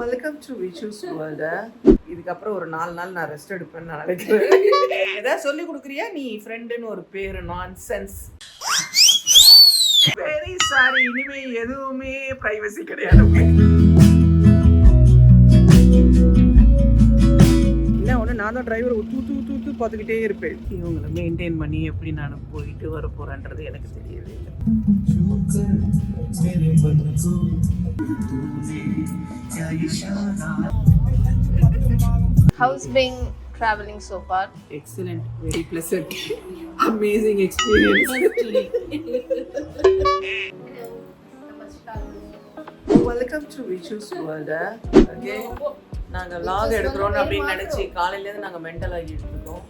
Welcome to விச்சூஸ் world. இதுக்கப்புறம் ஒரு 4 நாள் நான் ரெஸ்ட் எடுப்பேன்னு நான் நினைக்கிறேன். ஏதாவது சொல்லி கொடுக்குறியா நீ ஃப்ரெண்டுன்னு ஒரு பேரு? நான்சென்ஸ். வெரி சாரி, இனிமே எதுவுமே பிரைவசி கிடையாது. என்ன ஒன்று, நான் தான் டிரைவர் ஊத்து பார்த்துக்கிட்டே இருப்பேன். இவங்களை மெயின்டைன் பண்ணி எப்படி நான் போயிட்டு வர போறேன்றது எனக்கு தெரியவே இல்லை. How's been traveling so far? Excellent, very pleasant, amazing experience. Welcome to விச்சூஸ் வேர்ல்ட். ஓகே, நாங்க லாக் எடுக்கிறோம் அப்படின்னு நினைச்சு காலையில இருந்து நாங்க மென்டல் ஆகிட்டு இருக்கோம்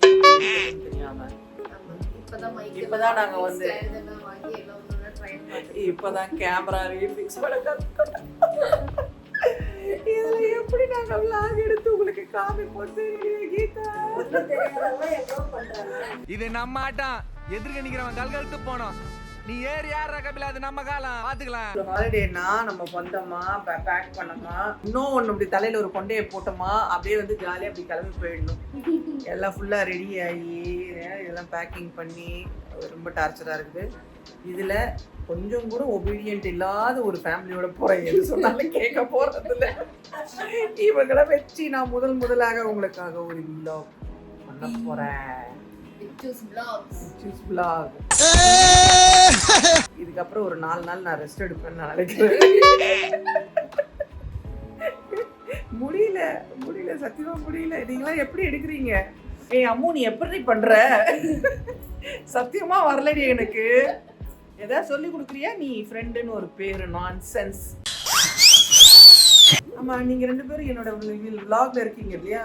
தெரியாம. இப்பதான் நாங்க வந்து இப்பதான் கேமரா ஃபிக்ஸ் பண்ண கத்துக்கிட்டோம். இதுல எப்படி நாங்க லாக் எடுத்து உங்களுக்கு காமிப்போம் தெரியல கீதா. இது நம்ம ஆட்டம். எதிர்க்க நிக்கிறவன் கல்கழுத்து போனோம். நீ ஏறி யார் ரகபில, அது நம்ம காலம் பாத்துக்கலாம். ஹாலிடேனா நம்ம வந்தோமா, பேக் பண்ணோமா, இன்னும் ஒன்று இப்படி தலையில ஒரு கொண்டையை போட்டோமா, அப்படியே வந்து ஜாலியாக அப்படி கிளம்பி போயிடணும். எல்லாம் ஃபுல்லாக ரெடி ஆகி இதெல்லாம் பேக்கிங் பண்ணி ரொம்ப டார்ச்சராக இருக்குது. இதில் கொஞ்சம் கூட ஒபீடியன்ட் இல்லாத ஒரு ஃபேமிலியோட போகிறேன். எது சொன்னாலும் கேட்க போகிறதில்ல. இவங்களை வச்சு நான் முதலாக உங்களுக்காக ஒரு vlog பண்ண போகிறேன். இதுக்கப்புறம் ஒரு 4 நாள் நான் ரெஸ்ட் எடுப்பேன்னு நான் நினைக்கிறேன். முடியல சத்தியமா முடியல. நீங்களாம் எப்படி எடுக்கிறீங்க? ஏய் அம்மு, நீ எப்படி பண்ற? சத்தியமா வரலடி எனக்கு. ஏதாவது சொல்லி கொடுக்குறியா நீ ஃப்ரெண்டுன்னு ஒரு பேரு? நான்சென்ஸ். ஆமா, நீங்க 2 பேரும் என்னோட vlogல இருக்கீங்க இல்லையா?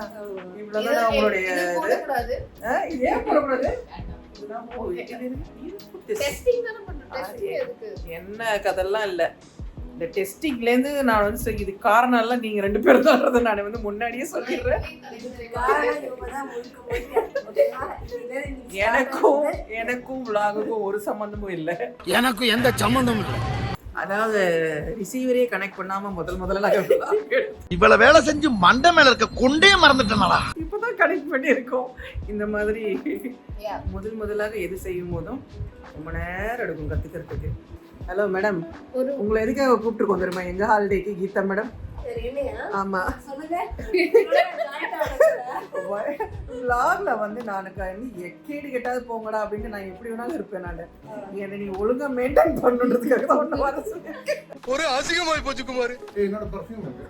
இவ்வளவுதான் உங்களுடைய இது. ஏன் போடக்கூடாது? என்ன கதெல்லாம் இல்ல. இந்த டெஸ்டிங்ல இருந்து நான் வந்து இது காரணம் எல்லாம் நீங்க 2 பேரும் தான் நான் வந்து முன்னாடியே சொல்லிடுறேன். எனக்கும் vlogக்கும் ஒரு சம்பந்தமும் இல்லை. எனக்கும் எந்த சம்பந்தமும் இல்லை. அதாவது ரிசீவரே கனெக்ட் பண்ணாம முதல்ல இவ்வளவு வேலை செஞ்சு மண்டை மேல இருக்க கொண்டே மறந்துட்டேனா? இப்பதான் கனெக்ட் பண்ணி இருக்கோம். இந்த மாதிரி முதலாக எது செய்யும் போதும் ரொம்ப நேரம் எடுக்கும் கத்துக்கிறதுக்கு. ஹலோ மேடம், உங்களை எதுக்காக கூப்பிட்டுருக்கோம் தெரியுமா எங்க ஹாலிடேக்கு? கீதா மேடம். ஆமா, vlogல வந்து நானுக்கு எக்கேடு கெட்டாவது போங்கடா அப்படின்னு நான் எப்படி வேணாலும் இருப்பேன். நான் என்ன நீ ஒழுங்கா மெயின்டைன் பண்ணுன்றதுக்காக தான் ஒண்ணு வர சொன்னேன். ஒரு அசிங்கமாய் போச்சு குமார். என்னோட பர்ஃபியூம் இருக்கு.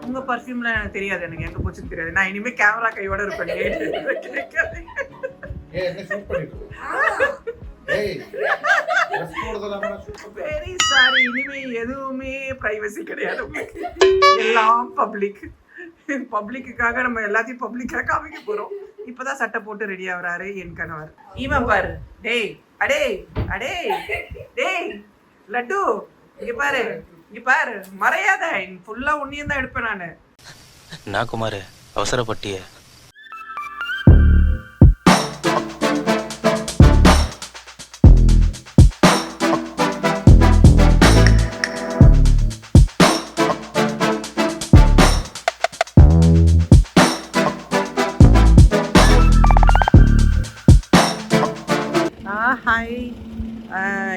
உங்க பர்ஃபியூம்ல எனக்கு தெரியாது, எனக்கு எங்க போச்சுன்னு தெரியாது. நான் இனிமே கேமரா கையோட இருப்பேன். வெரி சாரி, இனிமே எதுவுமே பிரைவசி கிடையாது. எல்லாம் பப்ளிக்குக்காக நம்ம எல்லாத்தையும் பப்ளிக்கா காமிக்க போறோம். இப்பதான் சட்டை போட்டு ரெடி ஆகுறாரு என் கணவர். இவன் பாரு, டேய் அடே அடே டேய் லட்டு, இங்க பாரு மறையாத, ஃபுல்லா உன்னையும் தான் எடுப்பேன் நானு. நான் குமார் அவசரப்பட்டிய. ஹாய்.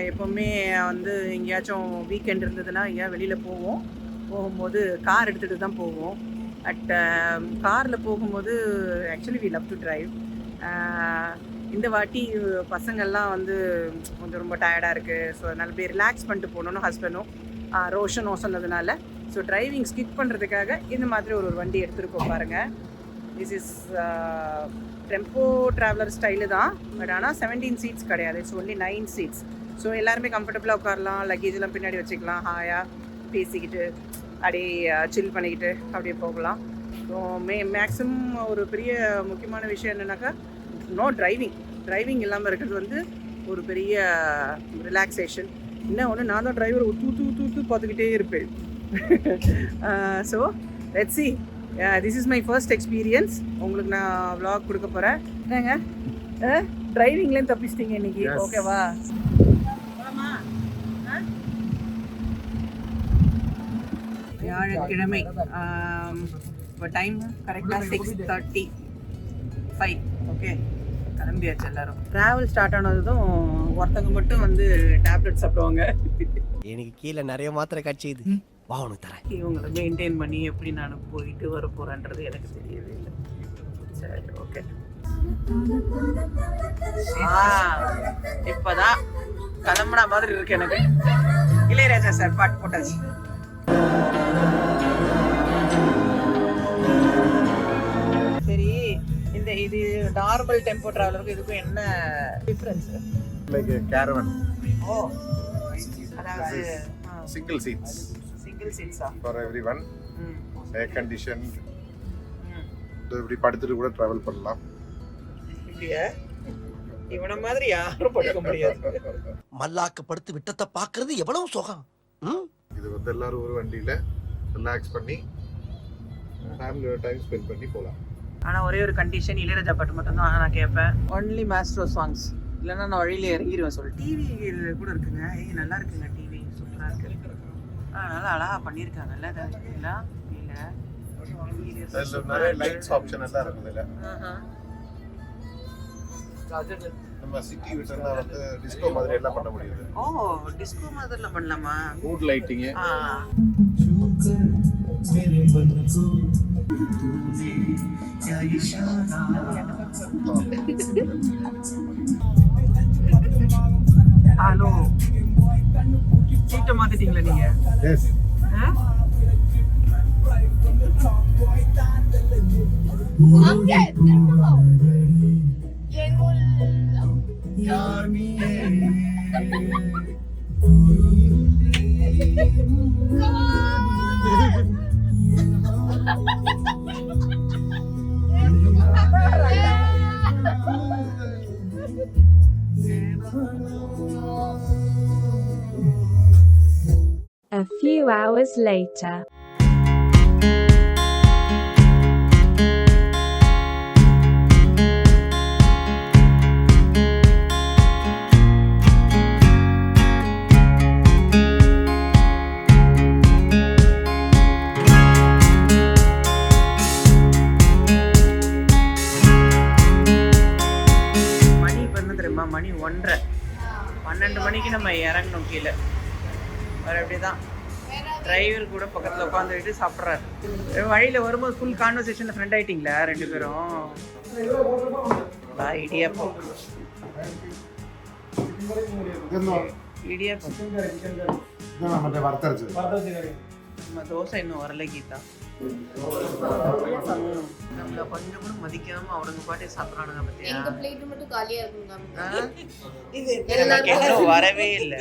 எப்போவுமே வந்து எங்கேயாச்சும் வீக்கெண்ட் இருந்ததுன்னா எங்கேயா வெளியில் போகும்போது கார் எடுத்துகிட்டு தான் போவோம். காரில் போகும்போது actually we love to drive. இந்த வாட்டி பசங்கள்லாம் வந்து கொஞ்சம் ரொம்ப டயர்டாக இருக்குது. ஸோ அதனால் போய் ரிலாக்ஸ் பண்ணிட்டு போகணுன்னு ஹஸ்பண்டும் ரோஷனும் சொன்னதுனால ஸோ டிரைவிங் ஸ்கிப் பண்ணுறதுக்காக இந்த மாதிரி ஒரு வண்டி எடுத்துருக்கோம் பாருங்கள். This is tempo traveller style தான். பட் ஆனால் 17 சீட்ஸ் கிடையாது, இட்ஸ் ஒன்லி 9 சீட்ஸ். ஸோ எல்லாருமே கம்ஃபர்டபுளாக உட்காரலாம், லக்கேஜெலாம் பின்னாடி வச்சுக்கலாம், ஹாயாக பேசிக்கிட்டு அப்படியே சில் பண்ணிக்கிட்டு அப்படியே போகலாம். ஸோ மேக்ஸிமம் ஒரு பெரிய முக்கியமான விஷயம் என்னென்னாக்கா நோ டிரைவிங் இல்லாமல் இருக்கிறது வந்து ஒரு பெரிய ரிலாக்ஸேஷன். என்ன ஒன்று, நான் தான் டிரைவர் ஊத்து பார்த்துக்கிட்டே இருப்பேன். So let's see. This is my first experience. உங்களுக்கு நான் vlog கொடுக்க போகிறேன். என்னங்க டிரைவிங்லேயும் தப்பிச்சிட்டிங்க இன்னைக்கு, ஓகேவா? வியாழக்கிழமை இப்போ டைம் கரெக்டாக 6:35. ஓகே, கிளம்பியாச்சு எல்லாரும். ட்ராவல் ஸ்டார்ட் ஆனதும் ஒருத்தங்க மட்டும் வந்து டேப்லெட் சாப்பிடுவாங்க. எனக்கு கீழே நிறைய மாத்திரை கட்சிது, வா உனக்கு தரேன். இவங்களை மெயின்டைன் பண்ணி எப்படி நான் போயிட்டு வர போகிறேன்றது எனக்கு தெரியவே இல்லை. சரி, ஓகே. இப்போதான் கிளம்புன மாதிரி இருக்கு எனக்கு. இளையராஜா சார் பாட்டு போட்டாச்சு. சரி, இது நார்மல் டெம்போ டிராவலருக்கு இதுக்கும் என்ன டிஃபரன்ஸ்? Like caravan. ஓ, அதாவது single seats for everyone, air condition. இப்படி படுத்துட்டு கூட டிராவல் பண்ணலாம். இல்லையா, இவன மாதிரி யாரும் படுக்க முடியாது. மல்லாக்க படுத்து விட்டத்தை பாக்குறது எவ்வளவு சுகம். இது வந்து எல்லாரும் ஒரு வண்டியில ரிலாக்ஸ் பண்ணி ஃபேமிலியோட டைம் ஸ்பெண்ட் பண்ணி போகலாம். ஆனால் ஒரே ஒரு கண்டிஷன், இளையராஜா பாட்டு மட்டும்தான் நான் கேட்பேன். ஒன்லி மாஸ்ட்ரோ சாங்ஸ், இல்லைன்னா நான் வழியில இறங்கிடுவேன் சொல்லி. டிவி கூட இருக்குங்க. நல்லா இருக்குங்க, டிவி சூப்பராக இருக்கு. நல்லா அழகாக பண்ணியிருக்காங்கல்ல. இல்லை நிறைய லைட்ஸ் ஆப்ஷன் எல்லாம் இருக்குது இல்ல. நம்ம சிட்டி விட்டா வந்து டிஸ்கோ மாதிரி எல்லாம் பண்ண முடியுது. ஓ, டிஸ்கோ மாதிரிலாம் பண்ணலாமா? Mood lighting. ஹலோ, சீட்டை மாத்திட்டீங்களா நீங்க? Yes. A few hours later. மணி 1:30, 12 மணிக்கு நம்ம இறங்கணும் கீழே. வேறு எப்படி தான் டிரைவர் கூட பக்கத்தில் உட்காந்துக்கிட்டு சாப்பிட்றாரு. வழியில் வரும்போது ஃபுல் கான்வர்சேஷனில் ஃப்ரெண்ட் ஆகிட்டிங்களா 2 பேரும்? இடியாப்பம் இடியாப்பம் நம்ம தோசை இன்னும் வரல கீதா. நம்மள கொஞ்சம் கூட மதிக்காம அவனுங்க பாட்டே சாப்பிட்றானுங்க. பத்தியா, எங்க பிளேட் மட்டும் காலியா இருக்குங்க. எனக்கு இன்னும் வரவே இல்லை.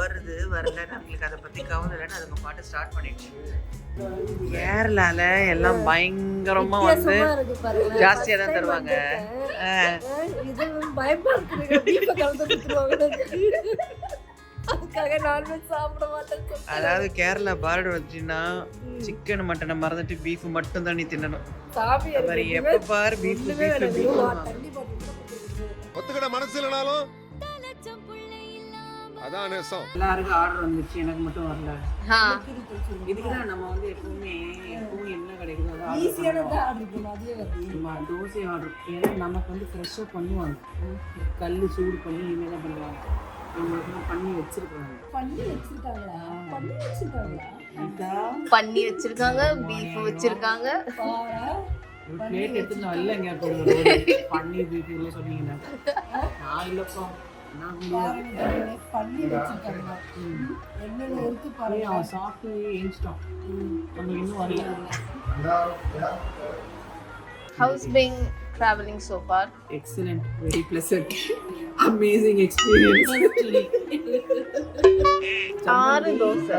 வருது வரல, நம்மளுக்கு அதை பத்தி கவலை இல்லைன்னு அதுங்க பாட்டு ஸ்டார்ட் பண்ணிட்டு. கேரளால எல்லாம் பயங்கரமா வந்து ஜாஸ்தியா தான் தருவாங்க. அதாவது கேரளா பார்டர் வச்சுன்னா சிக்கன் மட்டனை மறந்துட்டு பீஃப் மட்டும் தான் நீ தின்னணும். எப்ப பாரு பீஃப். ஒத்துக்கிட மனசு இல்லனாலும் அதான் நேசம். எல்லாருக்கும் ஆர்டர் வந்துச்சு, எனக்கு மட்டும் வரல. இதுக்குதான் நம்ம வந்து எப்பவும் என்ன கிடைக்குதோ தோசை ஆர்டர். ஏன்னா நமக்கு வந்து ஃப்ரெஷ்ஷாக பண்ணுவாங்க, கல் சூடு பண்ணி இனிமேல் தான் பண்ணுவாங்க. பண்ணி வச்சிருக்காங்க. பண்ணி வச்சிருக்காங்க, பீஃப் வச்சிருக்காங்க. பிளேட் எடுத்துட்டு வரலங்க. பண்ணி பீஃப் சொன்னீங்கன்னா நான் இல்லப்பா, சாப்பிட்டு ஏஞ்சிட்டோம். நமக்கு இன்னும் வரல. How's been traveling so far? Excellent, very pleasant, amazing experience. ஆறு dosa.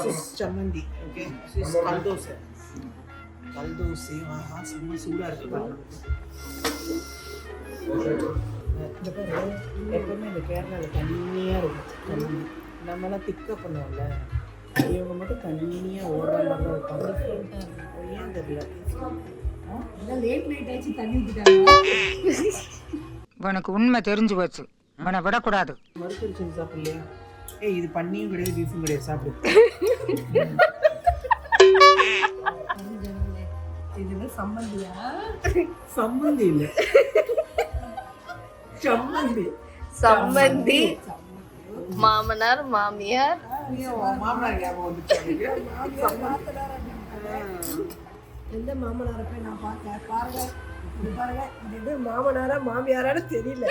This is chammandi, okay? This is kaldosa. Kaldosa, செம்ம சூடா இருக்கு பாருங்க. இந்த பாரு, எப்பவுமே இந்த கேரளாவில் தண்ணியாக இருக்கும். நம்மளாம் திக்காக பண்ணுவோம்ல, இவங்க மட்டும் தண்ணியாக ஓடுற மாதிரி தான் இருப்பாங்க. ஏன் தெரியல. உனக்கு உண்மை தெரிஞ்சு போச்சு, உன்னை விடக்கூடாது. மறுக்கடிச்சு சாப்பிடலையா? ஏய் இது பண்ணியும் கிடையாது பீஃபும் கிடையாது சாப்பிடு. இது சம்மந்தியா? சம்மந்தி இல்ல, சம்மந்தி. சம்மந்தி, மாமனார் மாமியார். மாமனார் ஞாபகம் வந்துச்சு எந்த மாமனாரை போய் நான் பார்த்தேன் பாருங்க. இது பாருங்க, இது எது மாமனாரா மாமியாரான்னு தெரியல.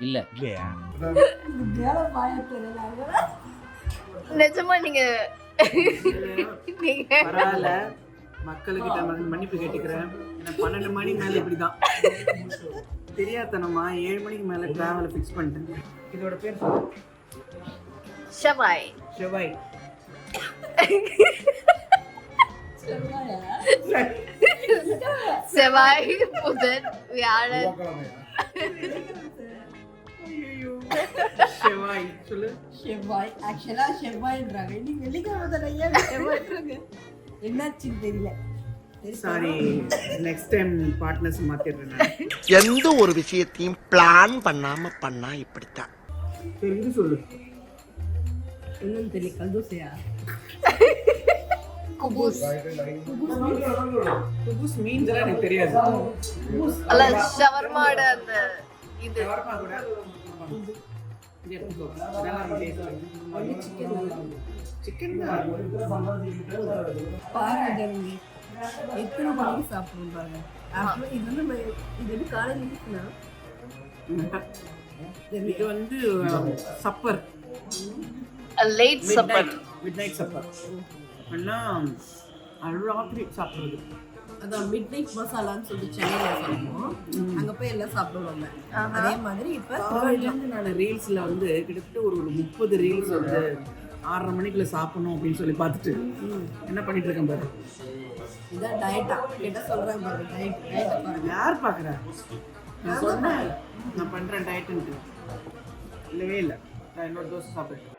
இல்ல இது வேலை பாயத்தில் நிஜமா நீங்க பரவாயில்ல, மக்கள்கிட்ட மன்னிப்பு கேட்டுக்கிறேன். எனக்கு 12 மணி மேல இப்படிதான் தெரியாதனமா 7 மணிக்கு மேல டிராவலை ஃபிக்ஸ் பண்ணிட்டேன். இதோட பேர் ஷவாய். செவ்வாய். செவ்வாய், புதன், வியாழன். செவ்வாய் சொல்லு. செவ்வாய். ஆக்சுவலா செவ்வாய்ன்றாங்க, இன்னைக்கு வெள்ளிக்கிழமை தானே, ஏன் செவ்வாய்ன்றாங்க? என்னாச்சுன்னு தெரியல. சாரி, நெக்ஸ்ட் டைம் பார்ட்னர்ஸ் மாத்திடுறேன் நான். எந்த ஒரு விஷயத்தையும் பிளான் பண்ணாம பண்ணா இப்படித்தான். சரி இது சொல்லு. என்னன்னு தெரியல. கல்தோசையா? குபூஸ். குபூஸ் மீன்ஸ் எல்லாம் எனக்கு தெரியாது. அல்ல, ஷவர்மாட அந்த இது. ஷவர்மா கூட இது எடுத்துக்கோ. இதெல்லாம் சிக்கன் தான். பாருங்க ஜனனி, எத்தனை மணிக்கு சாப்பிடுவோம் பாருங்க. ஆக்சுவலா இது வந்து இது வந்து காலையில் இருக்குன்னா இது வந்து supper, late supper, mid night supper. ஆனால் ராத்திரி சாப்பிடுறது. அதான் மிட் நைட் மசாலான்னு சொல்லிட்டு சென்னையில் சொல்லுவோம். அங்கே போய் எல்லாம் சாப்பிடுவாங்க. அதே மாதிரி இப்போ காலையிலேருந்து நான் ரீல்ஸில் வந்து கிட்டத்தட்ட ஒரு 30 ரீல்ஸ் வந்து 6:30 மணிக்குள்ள சாப்பிடணும் அப்படின்னு சொல்லி பார்த்துட்டு என்ன பண்ணிட்டு இருக்கேன் பாரு. இதான் டயட்டா கேட்டால் சொல்கிறாங்க பாருங்க. டயட்டை பாருங்க. யார் பார்க்குறா? நான் சொன்னேன் நான் பண்ணுறேன் டயட்டுன்ட்டு. இல்லவே இல்லை, நான் இன்னொரு தோசை சாப்பிட்டேன்.